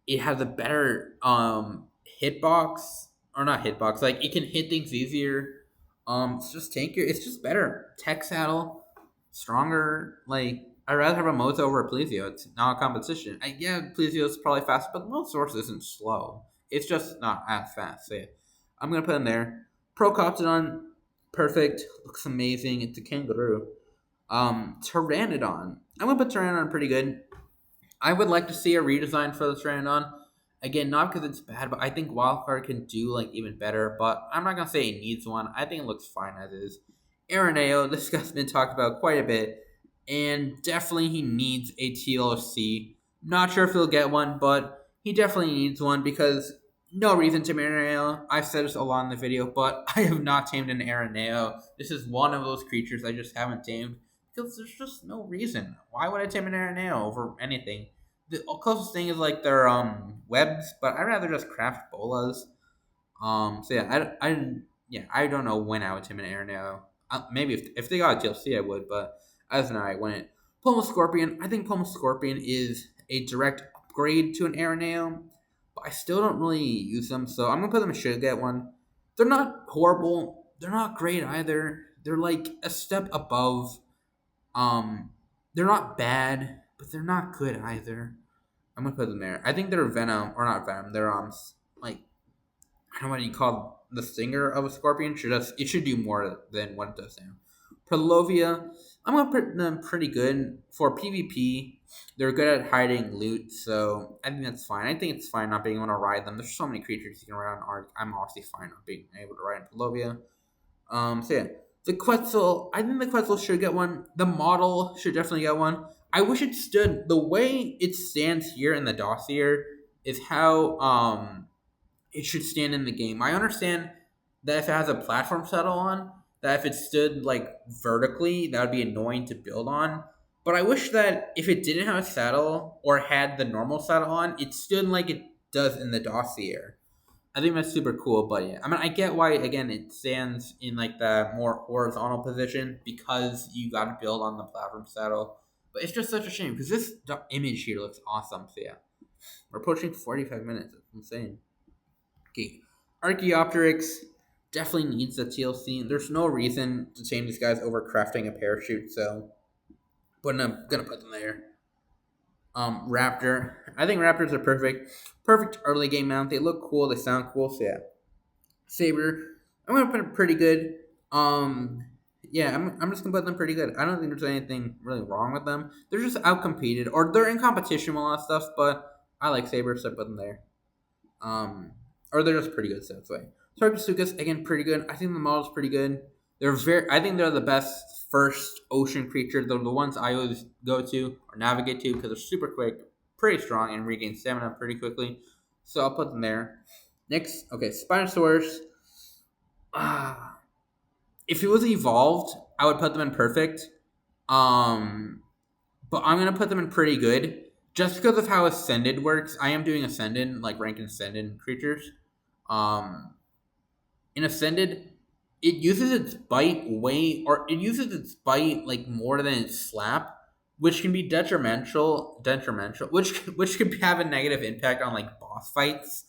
Speaker 1: It has a better hitbox, or not hitbox. Like it can hit things easier. It's just tankier. It's just better. Tech saddle, stronger. Like I'd rather have a Moza over a Plesio. It's not a competition. Yeah, Plesio is probably fast, but the Mosasaurus isn't slow. It's just not as fast. So yeah, I'm gonna put him there. Procoptodon, perfect. Looks amazing. It's a kangaroo. Pteranodon. I'm gonna put Pteranodon pretty good. I would like to see a redesign for the Pteranodon. Again, not because it's bad, but I think Wildcard can do like even better. But I'm not gonna say it needs one. I think it looks fine as is. Araneo, this guy's been talked about quite a bit, and definitely he needs a TLC. Not sure if he'll get one, but he definitely needs one because no reason to Araneo. I've said this a lot in the video, but I have not tamed an Araneo. This is one of those creatures I just haven't tamed because there's just no reason. Why would I tame an Araneo over anything? The closest thing is like their webs, but I'd rather just craft bolas. So yeah, I don't know when I would tame an Araneo. Maybe if they got a TLC, I would, but as an I wouldn't. Puma Scorpion, I think Puma Scorpion is a direct upgrade to an Araneo, but I still don't really use them, so I'm gonna put them in should get one. They're not horrible. They're not great either. They're like a step above. Um, they're not bad, but they're not good either. I'm gonna put them there. I think they're Venom or not Venom. They're like I don't know what you call the stinger of a scorpion. It should do more than what it does now. Prolovia, I'm gonna put them pretty good for PvP. They're good at hiding loot, so I think that's fine. I think it's fine not being able to ride them. There's so many creatures you can ride on Arc. I'm obviously fine not being able to ride Prolovia. So yeah, the Quetzal. I think the Quetzal should get one. The model should definitely get one. I wish it stood the way it stands here in the dossier is how it should stand in the game. I understand that if it has a platform saddle on, that if it stood like vertically, that would be annoying to build on. But I wish that if it didn't have a saddle or had the normal saddle on, it stood like it does in the dossier. I think that's super cool, but yeah, I mean, I get why again it stands in like the more horizontal position because you got to build on the platform saddle. But it's just such a shame because this image here looks awesome. So yeah, we're pushing 45 minutes. It's insane. Okay, Archaeopteryx definitely needs a TLC. There's no reason to tame these guys over crafting a parachute, so but I'm gonna put them there. Raptor. I think Raptors are perfect early game mount. They look cool. They sound cool. So yeah, Saber. I'm gonna put it pretty good. Yeah, I'm just gonna put them pretty good. I don't think there's anything really wrong with them. They're just outcompeted, or they're in competition with a lot of stuff. But I like Saber, so I put them there. Um, or they're just pretty good. So that's why. Sarcosuchus again, pretty good. I think the model's pretty good. I think they're the best first ocean creature. They're the ones I always go to or navigate to because they're super quick, pretty strong, and regain stamina pretty quickly. So I'll put them there. Next, okay, Spinosaurus. Ah, if it was evolved, I would put them in perfect. Um, but I'm gonna put them in pretty good just because of how Ascended works. I am doing Ascended, like rank Ascended creatures. Um, in Ascended, it uses its bite like more than its slap. which can be detrimental, which could have a negative impact on like boss fights.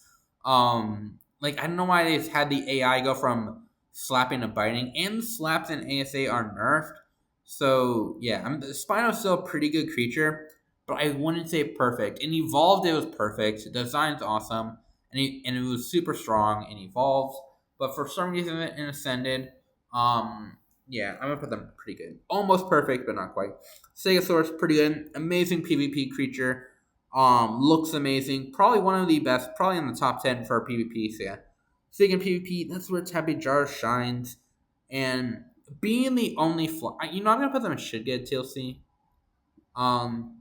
Speaker 1: Like I don't know why they had the AI go from slapping to biting, and slaps in ASA are nerfed. So yeah, the Spino's still a pretty good creature, but I wouldn't say perfect. In evolved, it was perfect. The design's awesome, and it was super strong and evolved. But for some reason, in ascended, um, yeah, I'm gonna put them pretty good. Almost perfect, but not quite. Stegosaurus, pretty good. Amazing PvP creature. Looks amazing. Probably one of the best. Probably in the top 10 for PvP. So yeah. Speaking of PvP, that's where Tappy Jar shines. And being the only I'm gonna put them in should get TLC. I'm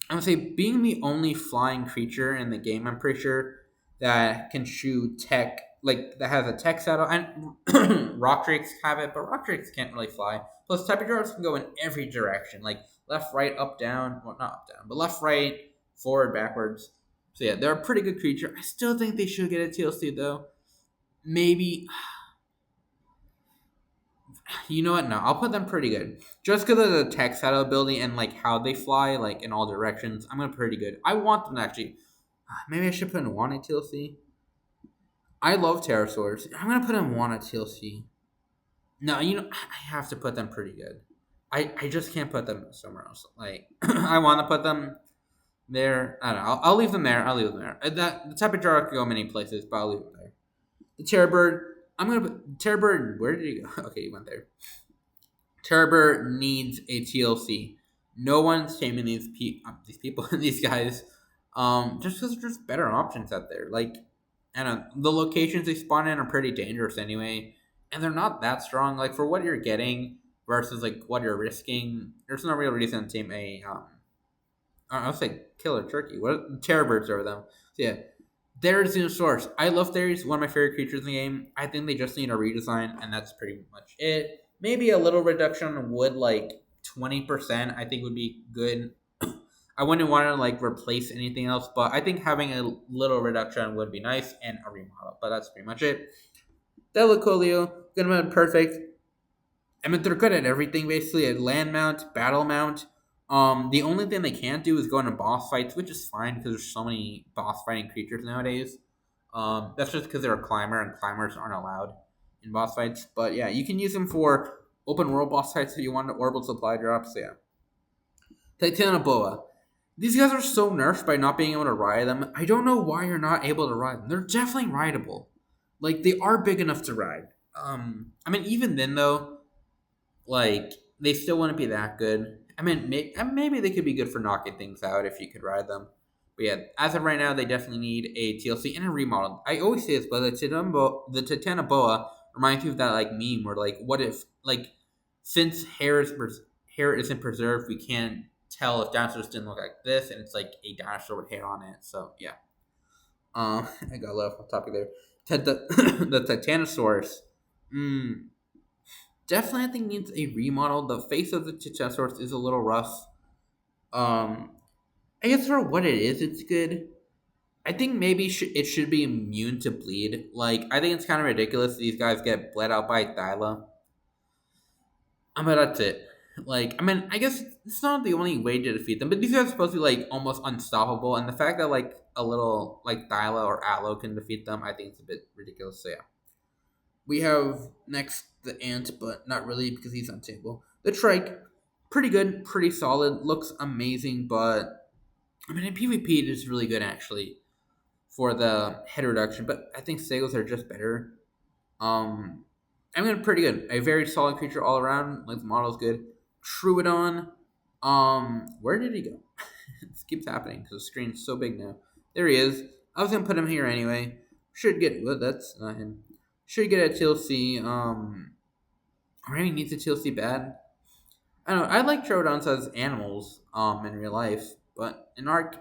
Speaker 1: gonna say being the only flying creature in the game. I'm pretty sure that can shoot tech, like that has a tech saddle, and rock drakes have it, but rock drakes can't really fly. Plus, type drakes can go in every direction, like left, right, up, down. Well, not up, down, but left, right, forward, backwards. So yeah, they're a pretty good creature. I still think they should get a TLC though. Maybe you know what? No, I'll put them pretty good. Just because of the tech saddle ability and like how they fly, like in all directions, I'm gonna pretty good. I want them to actually. Maybe I should put in Wanted TLC. I love pterosaurs. I'm gonna put in Wanted TLC. No, I have to put them pretty good. I just can't put them somewhere else. Like I want to put them there. I don't know. I'll leave them there. I'll leave them there. That the type of jar could go many places, but I'll leave them there. The Terrorbird. I'm gonna put Terrorbird. Where did he go? Okay, he went there. Terrorbird needs a TLC. No one's taming these people, these guys, just because there's better options out there. Like, I don't know, the locations they spawn in are pretty dangerous anyway, and they're not that strong. Like for what you're getting versus like what you're risking, there's no real reason to tame a I'll say killer turkey. What Terrorbirds over them? So yeah, there's the source. I love Theris, one of my favorite creatures in the game. I think they just need a redesign, and that's pretty much it. Maybe a little reduction on wood, like 20%, I think would be good. I wouldn't want to like replace anything else, but I think having a little reduction would be nice and a remodel. But that's pretty much it. Delacolio, gonna be perfect. I mean, they're good at everything basically. At land mount, battle mount. The only thing they can't do is go into boss fights, which is fine because there's so many boss fighting creatures nowadays. That's just because they're a climber and climbers aren't allowed in boss fights. But yeah, you can use them for open world boss fights if you want orbital supply drops. So yeah, Titanoboa. These guys are so nerfed by not being able to ride them. I don't know why you're not able to ride them. They're definitely rideable. Like they are big enough to ride. I mean, even then though, like they still wouldn't be that good. I mean, maybe they could be good for knocking things out if you could ride them. But yeah, as of right now, they definitely need a TLC and a remodel. I always say this, but the Titanoboa reminds me of that like meme where like, what if like since hair isn't preserved, we can't tell if dinosaurs didn't look like this, and it's like a dinosaur with hair on it. So yeah, I got a little off topic there. The Titanosaurus. Mm, definitely, I think needs a remodel. The face of the Titanosaurus is a little rough. Um, I guess for what it is, it's good. I think maybe it should be immune to bleed. Like, I think it's kind of ridiculous these guys get bled out by Thyla. I mean, that's it. Like, I mean, I guess it's not the only way to defeat them, but these guys are supposed to be, like, almost unstoppable, and the fact that, like, a little, like, Thyla or Aloe can defeat them, I think it's a bit ridiculous, so yeah. We have next the Ant, but not really because he's untamable. The Trike, pretty good, pretty solid, looks amazing, but, I mean, in PvP, it is really good, actually, for the head reduction, but I think Sagos are just better. Um, I mean, pretty good. A very solid creature all around. Like the model's good. Troodon. Where did he go? This keeps happening because the screen's so big now. There he is. I was gonna put him here anyway. Should get. Well, that's not him. Should get a TLC. Or maybe needs a TLC bad. I don't know. I like Troodons as animals. In real life, but in Arc,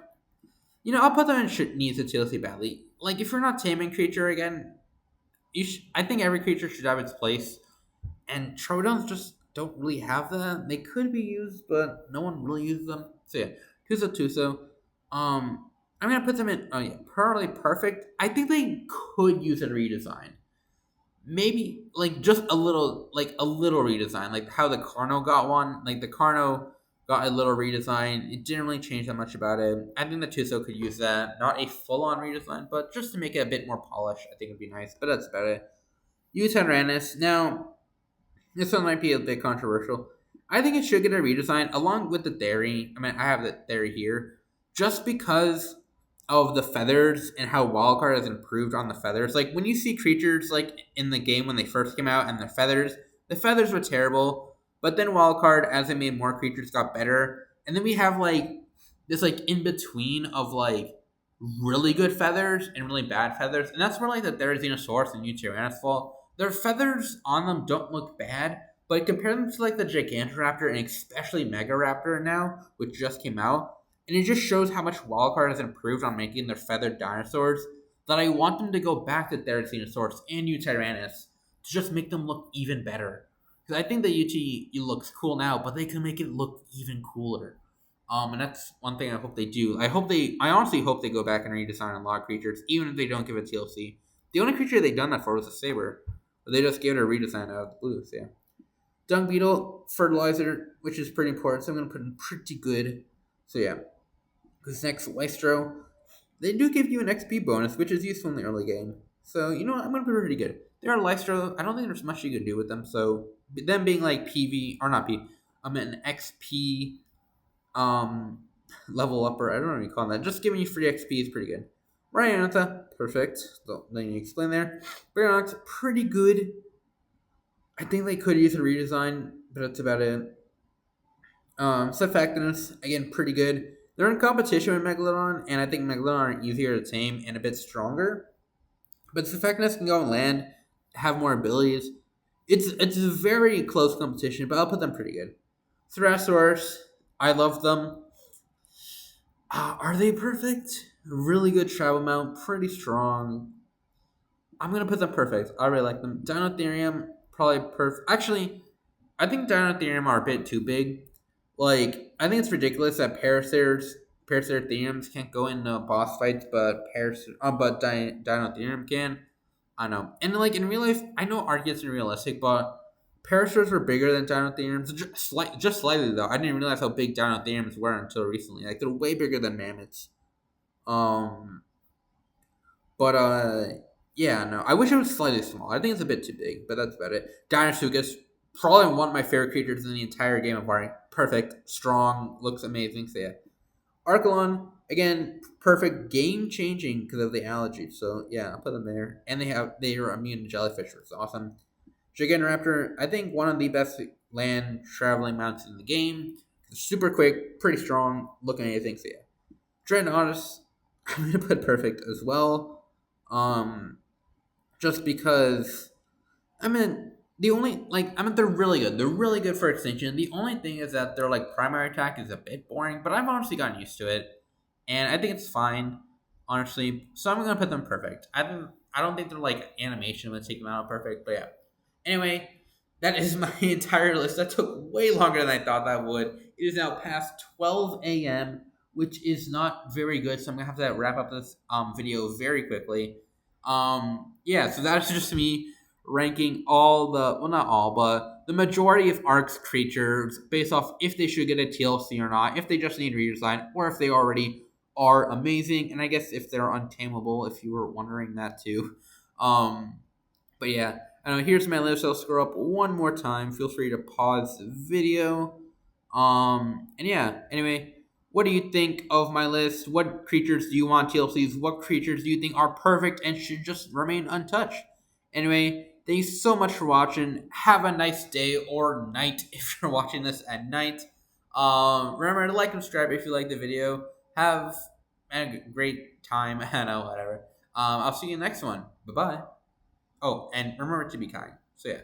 Speaker 1: I'll put them in. Should needs a TLC badly. Like if you're not taming creature again, I think every creature should have its place, and Troodons just don't really have that. They could be used, but no one really uses them. So yeah, Tuso. I'm gonna put them in. Oh yeah, probably perfect. I think they could use a redesign. Maybe like just a little redesign, like how the Carno got one. Like the Carno got a little redesign. It didn't really change that much about it. I think the Tuso could use that. Not a full on redesign, but just to make it a bit more polished, I think it'd be nice. But that's about it. U-Tyrannus. Now, this one might be a bit controversial. I think it should get a redesign along with the theory. I mean, I have the theory here. Just because of the feathers and how Wildcard has improved on the feathers. Like when you see creatures like in the game when they first came out and the feathers were terrible. But then Wildcard, as they made more creatures, got better. And then we have like this like in between of like really good feathers and really bad feathers. And that's where like the Therizinosaurus and Utyranus fall. Their feathers on them don't look bad, but compare them to like the Gigantoraptor and especially Megaraptor now, which just came out, and it just shows how much Wildcard has improved on making their feathered dinosaurs that I want them to go back to Therizinosaurus and Utyrannus to just make them look even better. Because I think the UT looks cool now, but they can make it look even cooler. And that's one thing I hope they do. I honestly hope they go back and redesign a lot of creatures, even if they don't give it TLC. The only creature they've done that for was a Saber, but they just gave it a redesign out of the blues, yeah. Dung Beetle, Fertilizer, which is pretty important, so I'm going to put in pretty good. So yeah. Because next, Lystro, they do give you an XP bonus, which is useful in the early game. So, you know what, I'm going to put pretty good. There are Lystro, I don't think there's much you can do with them, so them being like PV, or not P, I'm an XP um, level upper, I don't know what you call that, just giving you free XP is pretty good. Ryanota, perfect, don't need to explain there. Baronox, pretty good. I think they could use a redesign, but that's about it. Surfactants, again, pretty good. They're in competition with Megalodon, and I think Megalodon are easier to tame and a bit stronger. But Surfactants can go on land, have more abilities. It's a very close competition, but I'll put them pretty good. Thorasaurus, I love them. Are they perfect? Really good travel mount, pretty strong. I'm gonna put them perfect. I really like them. Dinotherium, probably perfect. Actually, I think Dinotherium are a bit too big. Like, I think it's ridiculous that Paraceratheriums can't go into boss fights, but Dinotherium can. I know. And like in real life, I know Arceus is realistic, but Paracers were bigger than Dinotheriums. Just slightly though. I didn't realize how big Dinotheriums were until recently. Like they're way bigger than mammoths. Um, but yeah, no. I wish it was slightly smaller. I think it's a bit too big, but that's about it. Dinosuchus, probably one of my favorite creatures in the entire game of Mario. Perfect, strong, looks amazing. So yeah. Archelon, again, perfect, game changing because of the allergies. So yeah, I'll put them there. And they are immune to jellyfish, which is awesome. Gigantoraptor, I think one of the best land traveling mounts in the game. Super quick, pretty strong, looking amazing. So yeah. Dreadnoughtus, I'm gonna put perfect as well. Just because they're really good. They're really good for extinction. The only thing is that their like primary attack is a bit boring, but I've honestly gotten used to it, and I think it's fine, honestly. So I'm gonna put them perfect. I don't think they're like animation would take them out perfect, but yeah. Anyway, that is my entire list. That took way longer than I thought that would. It is now past 12 a.m., which is not very good. So I'm gonna have to wrap up this video very quickly. Yeah, so that's just me ranking all the not all, but the majority of Ark's creatures based off if they should get a TLC or not, if they just need redesign, or if they already are amazing, and I guess if they're untamable, if you were wondering that too. But yeah, I know here's my list. I'll scroll up one more time. Feel free to pause the video. And yeah, anyway, what do you think of my list? What creatures do you want TLCs? What creatures do you think are perfect and should just remain untouched? Anyway, thanks so much for watching. Have a nice day or night if you're watching this at night. Remember to like and subscribe if you like the video. Have a great time. I know, whatever. I'll see you in the next one. Bye bye. Oh, and remember to be kind. So yeah.